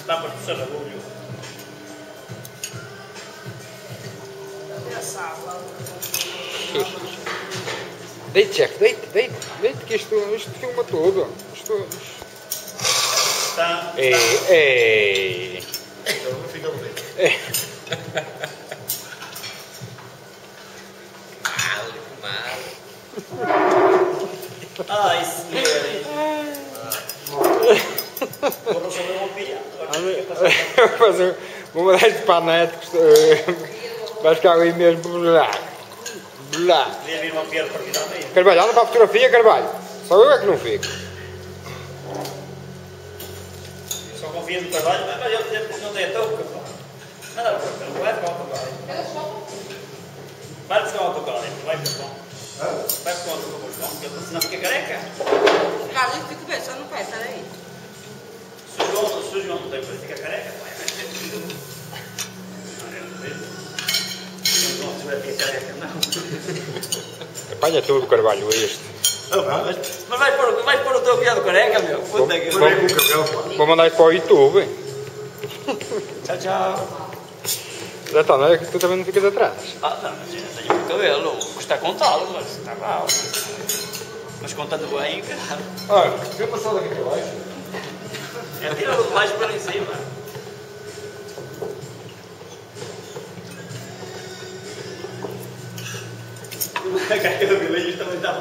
Estampas de sarrabulho. Deite, chefe, deite, que isto filma tudo. Está. Ei. Fica bonito. Mal. Ai, senhor. Vou resolver uma pilha. Vou mandar isto para a net. Vai ficar ali mesmo. Blá. Podia vir uma pilha partida ao meio. Carvalho, anda para a fotografia, Carvalho. Só eu é que não fico. Só confio no trabalho, mas ele não tem a touca, pá. Manda para cá, vai buscar o autocarro. Vai buscar o autocarro, vai para o pão. Vai buscar o autocarro, porque senão fica careca. Carlos, fica bem, só não faz, sai daí. Se o João não tem para ficar careca, vai. Se o João tiver que ficar careca, não. Apanha tudo, Carvalho, este. Mas vais pôr o teu criado careca, meu. Puta que Vou mandar isto para o YouTube. Tchau, tchau. Já está, não é que tu também não ficas atrás. Ah, não, mas eu não tenho muito cabelo. Custa contá-lo, mas está mal. Mas contando bem, cara. Olha, eu passar daqui para baixo. É tira o de baixo para em cima. Aquele vilinho também está a